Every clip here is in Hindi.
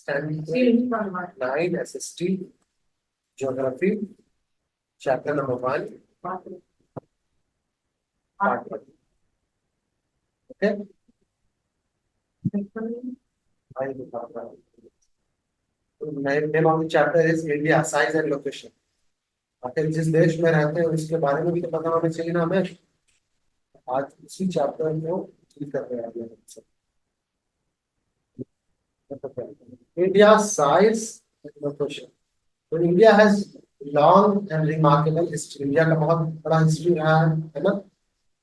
Standard 9 SST Geography Chapter number 1 Part 1. Okay. Name of the chapter is India Size and Location. आखिर जिस देश में रहते हैं उसके बारे में भी तो पता होना चाहिए ना हमें। आज उसी चैप्टर को डील कर रहे हैं। India size and location. So India has long and remarkable history. India का बहुत बड़ा हिस्ट्री रहा है ना,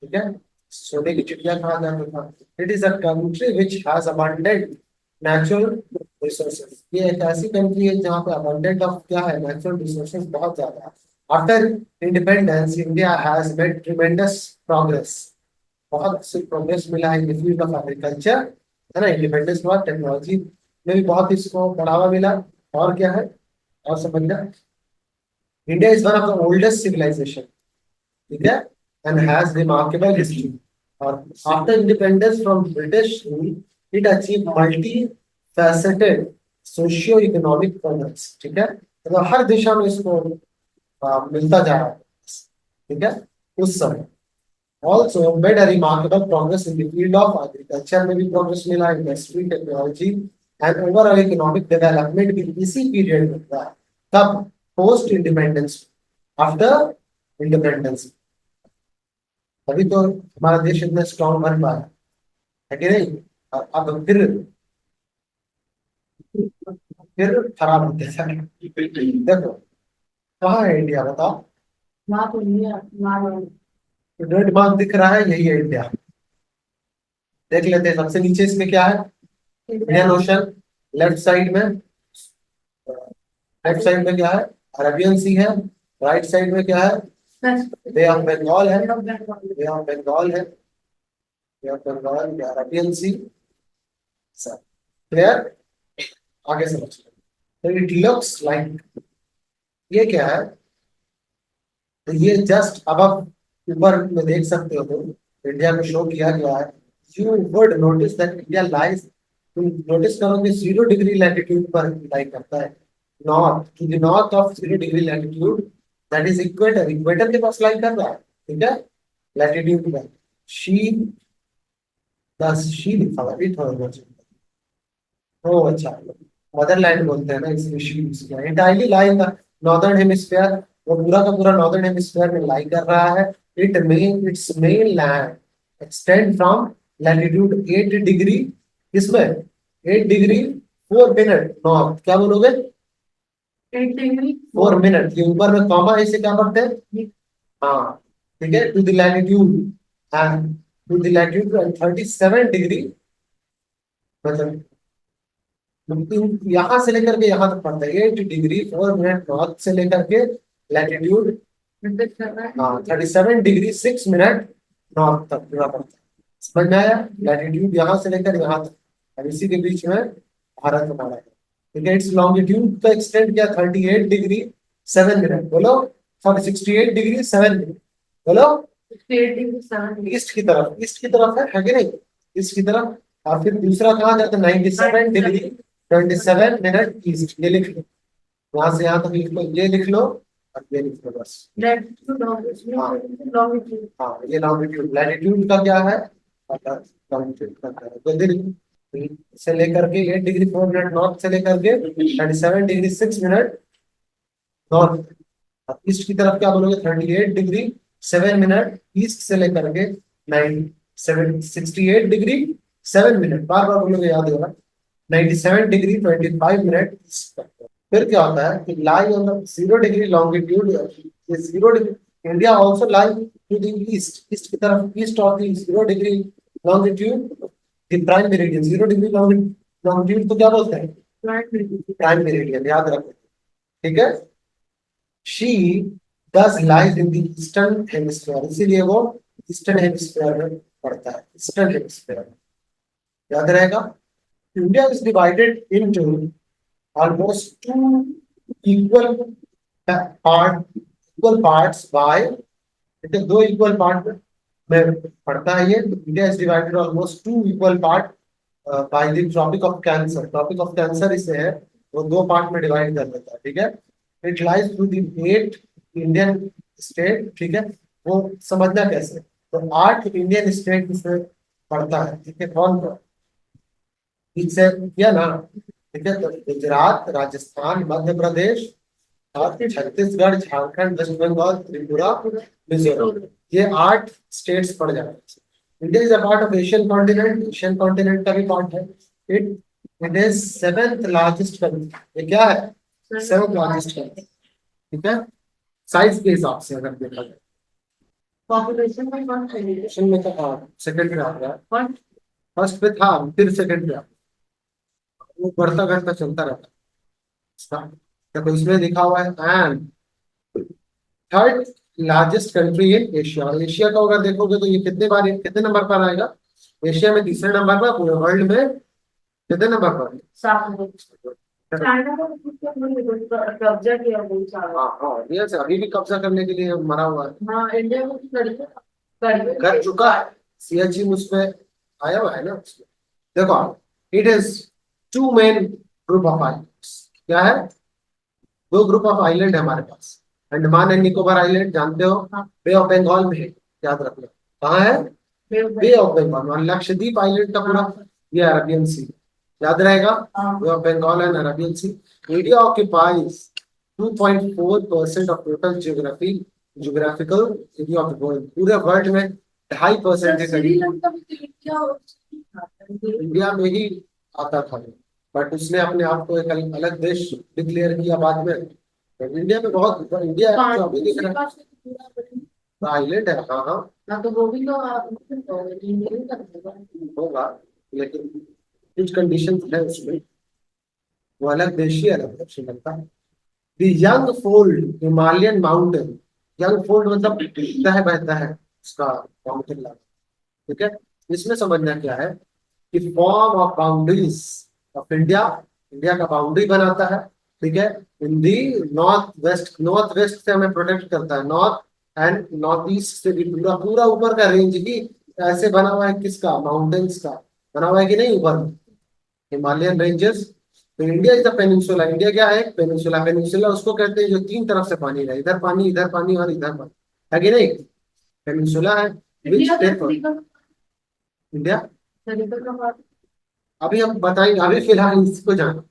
ठीक है। सोने की चिड़िया कहा जाता था। It is a country which has abundant natural resources. ये एक ऐसी कंट्री है जहाँ पे अबंडेंट ऑफ क्या है, नेचुरल रिसोर्सेज बहुत ज्यादा है। After independence India has made tremendous progress. बहुत सी प्रोग्रेस मिला है in the field of agriculture, है ना। इंडिपेंडेंस के बाद टेक्नोलॉजी में भी बहुत इसको बढ़ावा मिला। और क्या है और समझना, India is one of the oldest civilization, ठीक है, एंड हैज रिमार्केबल हिस्ट्री। और after independence from British rule it achieve multi faceted socio economic progress, ठीक है। तो हर दिशा में इसको मिलता जा रहा है, ठीक है। उस समय also made a remarkable progress in the field of agriculture में भी progress मिला, industry, technology and overall economic development भी इसी period में हुआ है। तब post independence, after independence, तभी तो हमारा देश इतना strong बन पाया है कि नहीं। और अब फिर खराब होते जा रहे हैं। देखो कहाँ है इंडिया, बताओ। रेड मार्क दिख रहा है, यही है इंडिया। देख लेते हैं सबसे नीचे इसमें क्या है, इंडियन ओशन। लेफ्ट साइड में, लेफ्ट साइड में क्या है, अरेबियन सी है। राइट साइड में क्या है, बे ऑफ बंगाल है, बे ऑफ बंगाल है, Bay of Bengal, Arabian Sea. Clear, आगे समझ। तो इट लुक्स लाइक, ये क्या है, तो ये जस्ट अब ऊपर में देख सकते हो तो इंडिया में शो किया गया है। You would notice that India lies, तुम नोटिस करोगे 0 डिग्री लैटिट्यूड पर लाई करता है। North to the north of 0 degree latitude, that is equator. Equator के पास लाई कर रहा है, ठीक है, लैटिट्यूड पर। शी, दस शी लिखा हुआ, इट होगा। ओ अच्छा, मदरलैंड बोलते हैं ना, इसलिए शी यूज किया। Entirely lie in the northern hemisphere, वो पूरा का पूरा नॉर्दर्न हेमिस्फीयर में लाई कर रहा है। It's main land extend from latitude 8 degree, किसमें 8 डिग्री 4 मिनट नॉर्थ। क्या बोलोगे, 8 डिग्री 4 मिनट। ये ऊपर में कॉमा इसे क्या पढ़ते हैं, हाँ, ठीक है। To the latitude and to the latitude 37 degree, मतलब यहाँ से लेकर के यहाँ तक पड़ता है 8 डिग्री 4 मिनट नॉर्थ से लेकर के लैटिट्यूड, हाँ, 37 डिग्री 6 मिनट नॉर्थ तक पूरा पड़ता है। समझ में आया, लैटिट्यूड यहाँ से लेकर यहाँ तक, और इसी के बीच में भारत हमारा है, ठीक है। इट्स लॉन्गिट्यूड का एक्सटेंड किया 38 डिग्री 7 मिनट, बोलो। सॉरी 68 डिग्री 7 मिनट, बोलो। 68 डिग्री 7 मिनट ईस्ट की तरफ, ईस्ट की तरफ है कि नहीं, ईस्ट की तरफ। और फिर दूसरा कहाँ जाता है, 97 डिग्री 27 मिनट ईस्ट। ये लिख लो, वहां से यहाँ तक लिख लो, ये लिख लो और ये लिख लो बस। हाँ, ये लॉन्गिट्यूड। लैटिट्यूड का क्या है, लॉन्गिट्यूड का क्या है, जल्दी लिखो। से लेकर के 8 डिग्री 4 मिनट नॉर्थ से लेकर के 37 डिग्री 6 मिनट नॉर्थ। ईस्ट की तरफ क्या बोलोगे, 38 डिग्री 7 मिनट ईस्ट से लेकर के 68 डिग्री 7 मिनट, बार बार बोलोगे, याद होगा। 97 डिग्री 25 मिनट। फिर क्या होता है कि lie on the 0 degree longitude, ये 0 degree India also lie to the east, east की तरफ, east of the 0 degree longitude the prime meridian. 0 degree longitude तो क्या बोलते हैं, प्राइम मेरिडियन, याद रखो, ठीक है। She does lies in the eastern hemisphere, इसीलिए वो ईस्टर्न हेमिस्फीयर में पड़ता है, ईस्टर्न हेमिस्फीयर में, याद रहेगा। India is divided into almost two equal equal parts by, ठीक है, दो इक्वल पार्ट में पड़ता है ये। India is divided almost 2 equal part by the tropic of cancer. Tropic of cancer इसे है, वो दो पार्ट में डिवाइड कर देता है, ठीक है। It lies through the 8 Indian state, ठीक है। वो समझना कैसे, तो 8 इंडियन स्टेट इसमें पड़ता है, ठीक है। कौन कौन, ठीक से किया ना, ठीक है। तो गुजरात, राजस्थान, मध्य प्रदेश और छत्तीसगढ़, झारखंड, वेस्ट बंगाल, त्रिपुरा, मिजोरम, ये 8 स्टेट्स पड़ जाते हैं। India is a part of Asian continent, Asian continent का भी पार्ट है। It it is seventh largest country. ये क्या है, सेवेंथ लार्जेस्ट कंट्री, ठीक है, साइज के हिसाब से अगर देखा जाए। पॉपुलेशन में कौन सा पॉपुलेशन में तो सेकंड पे आ गया, फर्स्ट पे था फिर सेकंड पे आ गया, वो बढ़ता घटता चलता रहता है इसका। देखो इसमें लिखा हुआ है and third largest country in Asia. और एशिया का अगर देखोगे तो ये कितने नंबर पर आएगा, एशिया में तीसरे नंबर पर, पूरे वर्ल्ड में कितने नंबर पर, चाइना को कब्जा किया बहुत सारा। हाँ हाँ, ये अभी भी कब्जा करने के लिए मरा हुआ है। हाँ, इंडिया में कर चुका है, सियाचिन उसमें आया हुआ है ना उसमें। देखो, it is two main group of islands. क्या है, दो ग्रुप ऑफ आइलैंड है हमारे पास। अंडमान एंड निकोबार आइलैंड जानते हो, बे ऑफ बंगाल में है, याद रखना कहाँ है, बे ऑफ बंगाल। और लक्षद्वीप आइलैंड का पूरा ये अरबियन सी, याद रहेगा, Bay of Bengal and Arabian Sea. India occupies 2.4% of total geographical area of the world. पूरे वर्ल्ड में 2.5% के करीब इंडिया में ही आता था, बट उसने अपने आप को एक अलग देश डिक्लेयर किया बाद में। तो इंडिया में बहुत, इंडिया जो अभी दिख रहा है आइलैंड है, हाँ हाँ ना, तो वो भी तो होगा, लेकिन कुछ कंडीशन है उसमें, वो अलग देश ही अलग है Sri Lanka. The young fold Himalayan mountain, young fold मतलब बहता है उसका माउंटेन लाइन, ठीक है। इसमें समझना क्या है कि form of boundaries of India, India का बाउंड्री बनाता है, ठीक है। इन दी नॉर्थ वेस्ट से हमें प्रोटेक्ट करता है, नॉर्थ एंड नॉर्थ ईस्ट से भी पूरा पूरा ऊपर का रेंज ही ऐसे बना हुआ है, किसका, माउंटेन्स का बना हुआ है कि नहीं, ऊपर हिमालयन रेंजेस। तो India is the peninsula. India क्या है, पेनिनसुला। पेनिनसुला उसको कहते हैं जो तीन तरफ से पानी है, इधर पानी, इधर पानी और इधर पानी, है कि नहीं, पेनिनसुला है। विच इंडिया, अभी हम बताएंगे, अभी फिलहाल इसको जाना,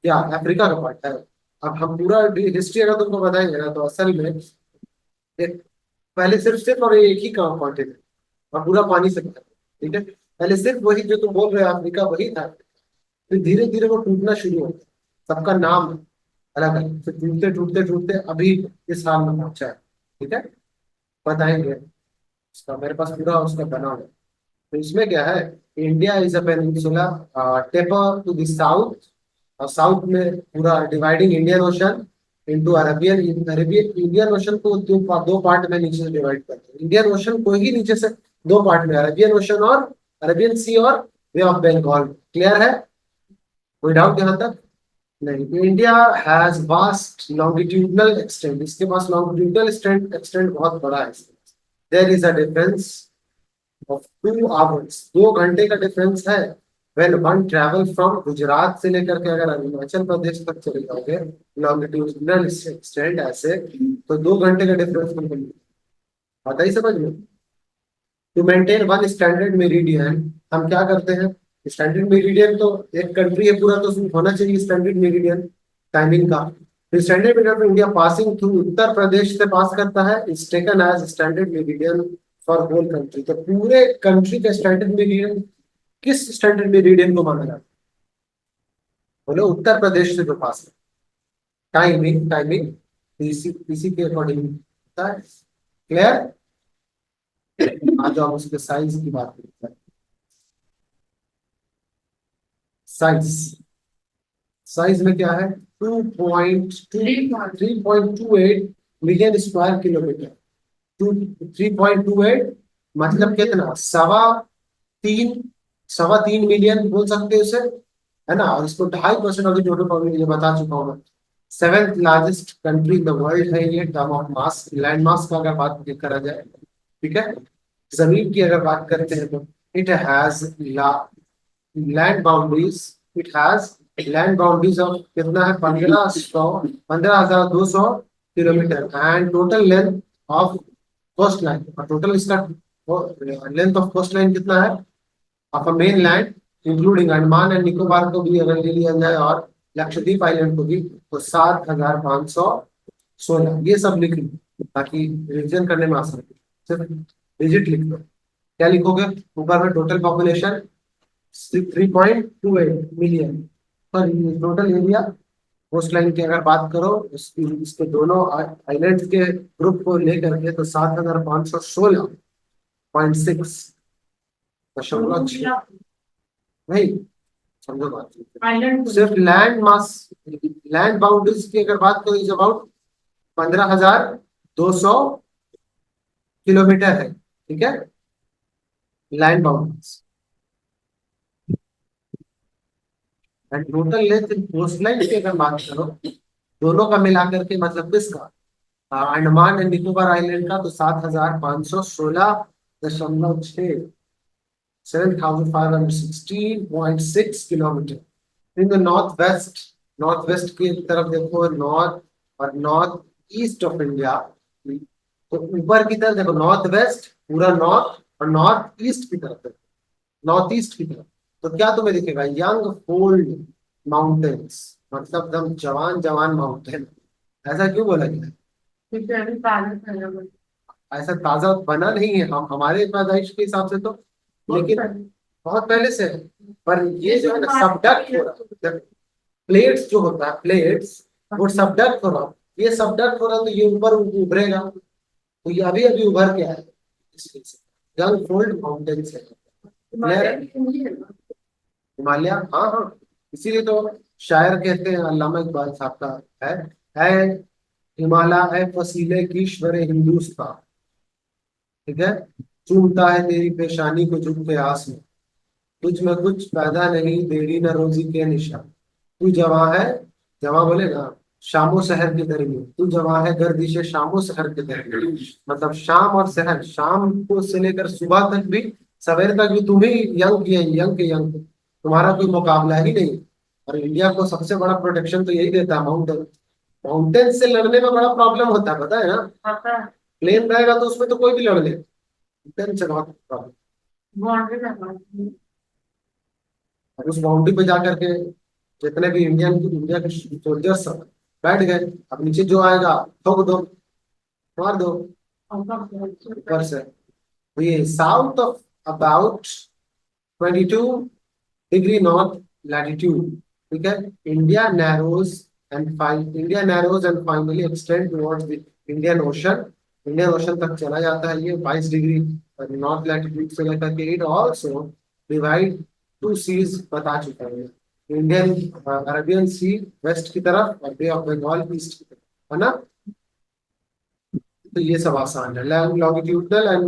क्या अफ्रीका का पार्ट है। अब हम पूरा हिस्ट्री अगर तुमको बताएंगे ना, तो असल में एक, पहले सिर्फ सिर्फ और एक ही काम कॉन्टिनेंट और पूरा पानी से भरा, ठीक है। पहले सिर्फ वही जो तुम बोल रहे हो अफ्रीका वही था, फिर धीरे धीरे वो टूटना शुरू हो गया, सबका नाम अलग अलग, फिर टूटते टूटते टूटते अभी इस हाल में पहुंचा है, ठीक है। बताएंगे उसका, मेरे पास पूरा उसका बना हुआ है। तो इसमें क्या है, India is a peninsula taper to the south, और साउथ में पूरा dividing Indian ocean into Arabian. Arabian Indian ocean को दो पार्ट में नीचे से डिवाइड करते हैं, इंडियन ओशन को ही नीचे से दो पार्ट में, अरेबियन ओशन और अरेबियन सी और वे ऑफ बंगाल। क्लियर है, कोई डाउट यहाँ तक नहीं। India has vast longitudinal extent, इसके पास लॉन्गिट्यूडनल एक्सटेंट एक्सटेंट बहुत बड़ा है। There is a difference of 2 hours, 2 घंटे का डिफरेंस है। When one travel from Gujarat से लेकर के अगर अरुणाचल प्रदेश तक चले जाओगे लॉन्गिट्यूडनल एक्सटेंट ऐसे, तो 2 घंटे का डिफरेंस मिलता है। आता ही समझ में। To maintain one standard meridian, हम क्या करते हैं, स्टैंडर्ड मेरिडियन तो एक कंट्री है पूरा, तो उसमें होना चाहिए स्टैंडर्ड मेरिडियन टाइमिंग का। Standard meridian India passing through Uttar Pradesh से पास करता है, is taken as standard meridian for whole country. तो पूरे कंट्री का स्टैंडर्ड मेरिडियन किस स्टैंडर्ड मेरिडियन को माना जाता है, बोले उत्तर प्रदेश से जो पास है। टाइमिंग टाइमिंग इसी इसी के अकॉर्डिंग होता है। क्लियर, आज हम उसके साइज की बात करते हैं। साइज, साइज में क्या है, 3.28 मिलियन स्क्वायर किलोमीटर। 3.28 मतलब कितना, तीन 3.25 मिलियन बोल सकते हैं उसे, है ना। और इसको 2.5% ऑफ द टोटल पॉपुलेशन, ये बता चुका हूँ मैं। Seventh largest country in the world है ये, term of mass, land mass का अगर बात करा जाए, ठीक है। जमीन की अगर बात करते हैं तो it has land boundaries, it has land boundaries of कितना है 15,200 kilometre and total length of coast line, और total इसका length of coast line कितना है of a mainland including Andaman and Nicobar को भी अगर ले लिया जाए और लक्षद्वीप आइलैंड को भी, तो 7,516, ये सब लिख लो ताकि रिवीजन करने में आसान हो। सिर्फ डिजिट लिख लो। क्या लिखोगे ऊपर में? टोटल पॉपुलेशन 3.28 मिलियन पर टोटल एरिया कोस्ट लाइन की अगर बात करो इसके दोनों आइलैंड के ग्रुप को लेकर के, तो 7,516.6 नहीं, समझो बात। सिर्फ लैंड मास, लैंड बाउंड्रीज की अगर बात करो इज अबाउट 15,200 किलोमीटर है, ठीक है, land boundaries. And total length coast line की अगर बात करो दोनों का मिलाकर के, मतलब किसका, अंडमान एंड निकोबार आइलैंड का, तो 7,516.6, 7,516.6 kilometre. In the north west, north west की तरफ देखो, नॉर्थ और नॉर्थ ईस्ट ऑफ इंडिया, तो ऊपर की तरफ देखो नॉर्थ वेस्ट पूरा नॉर्थ, और नॉर्थ ईस्ट की तरफ देखो, नॉर्थ ईस्ट की तरफ, तो क्या तुम्हें दिखेगा? यंग फोल्ड माउंटेन्स, मतलब एकदम जवान जवान माउंटेन। ऐसा क्यों बोला गया? ऐसा ताजा बना नहीं है हम हमारे पैदाइश के हिसाब से तो, लेकिन बहुत पहले से है। पर ये जो है ना सबडक्ट हो रहा, प्लेट्स जो होता है प्लेट्स, वो सबडक्ट हो रहा, ये सबडक्ट हो रहा तो ये ऊपर उभरेगा, तो ये अभी अभी उभर के आया, यंग फोल्ड माउंटेन्स है। हिमालय, हाँ हाँ, इसीलिए तो शायर कहते हैं, अल्लामा इकबाल साहब का है हिमालय है फसीले कीश्वर हिंदुस्तान, ठीक है, चूमता है तेरी पेशानी को झुक के आस में, तुझ में कुछ पैदा नहीं देरी न रोजी के निशान, तू जवां है, जवां बोले ना शामो शहर के दरमियान, तू जवां है गर्दिशे शामो शहर के दरमियान, मतलब शाम और शहर, शाम को से लेकर सुबह तक भी, सवेरे तक भी तुम ही यंग की यंग के यंग, तुम्हारा कोई मुकाबला ही नहीं। और इंडिया को सबसे बड़ा प्रोटेक्शन तो यही देता है माउंटेन, माउंटेन से लड़ने में बड़ा प्रॉब्लम होता है, पता है ना? प्लेन रहेगा तो उसमें तो कोई भी लड़ ले, माउंटेन से बहुत प्रॉब्लम। और उस बाउंड्री पे जाकर के जितने भी इंडिया के सोल्जर्स बैठ गए, अब नीचे जो आएगा ठोक दो, मार दो ऊपर से। तो ये south of about 22 degree north latitude, ठीक है, India narrows and finally extend towards the Indian ocean, Indian ocean तक चला जाता है ये 22 डिग्री नॉर्थ लैटिट्यूड से लेकर के। It also divide two seas, बता चुका है, इंडियन अरेबियन सी वेस्ट की तरफ और बे ऑफ बंगाल ईस्ट की तरफ, है ना? तो ये सब आसान है। Longitudinal and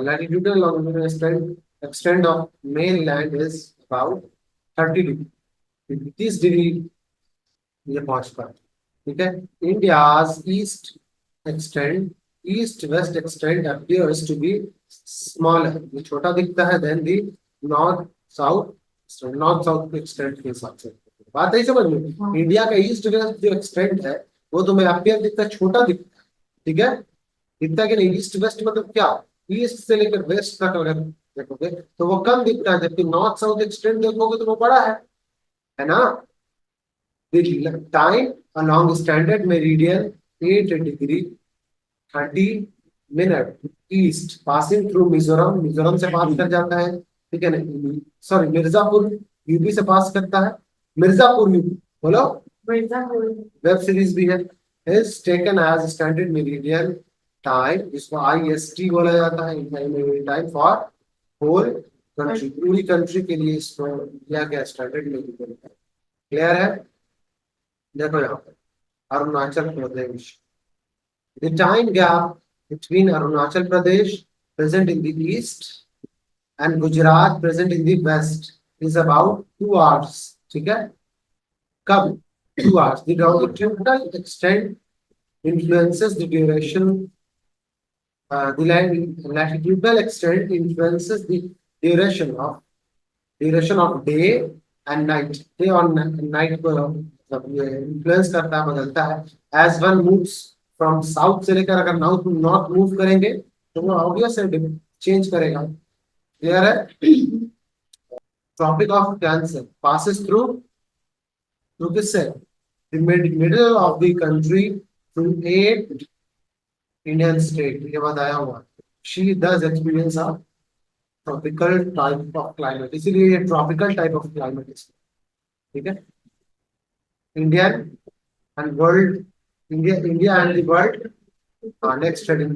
latitudinal longitudinal extend of main land is about 30 degree, 30 degree ये पहुंच पर, ठीक है। India's extend east west extend appears to be smaller, ये छोटा दिखता है than the north south, north south extend के हिसाब से। बात है समझ में? इंडिया का ईस्ट वेस्ट जो एक्सटेंड है वो तुम्हें अपीयर दिखता है, छोटा दिखता है, ठीक है, दिखता है कि नहीं? ईस्ट वेस्ट मतलब क्या, ईस्ट से लेकर वेस्ट तक अगर देखोगे तो वो कम दिखता है, जबकि नॉर्थ साउथ एक्सटेंड देखोगे तो वो बड़ा है ना? The time along standard meridian 8 degree 30 minute east passing through Mizoram, Mizoram से पास कर जाता है, ठीक है ना? सॉरी, मिर्जापुर यूपी से पास करता है, मिर्जापुर यूपी, बोलो वेब सीरीज भी है। Is taken as standard meridian time, जिसको IST बोला जाता है, टाइम फॉर होल कंट्री, पूरी कंट्री के लिए इसको दिया गया स्टैंडर्ड मेरिडियन। क्लियर है? देखो यहाँ पर Arunachal Pradesh, the time gap between Arunachal Pradesh present in the east and Gujarat present in the west is about 2 hours, ठीक है, कब? 2 hours. The longitudinal extent influences the duration, the latitudinal extent influences the duration of duration of day and night, day और नाइट को मतलब ये इन्फ्लुएंस करता है, बदलता है। As one moves from south से लेकर अगर नॉर्थ नॉर्थ मूव करेंगे तो वो ऑब्वियस है चेंज करेगा। क्लियर है? Tropic of Cancer passes through through किससे? The middle of the country through 8 Indian state, ये बताया हुआ। She does experience a tropical type of climate, इसीलिए ये ट्रॉपिकल टाइप ऑफ क्लाइमेट है। ठीक है? Indian and world, India India and the world next study में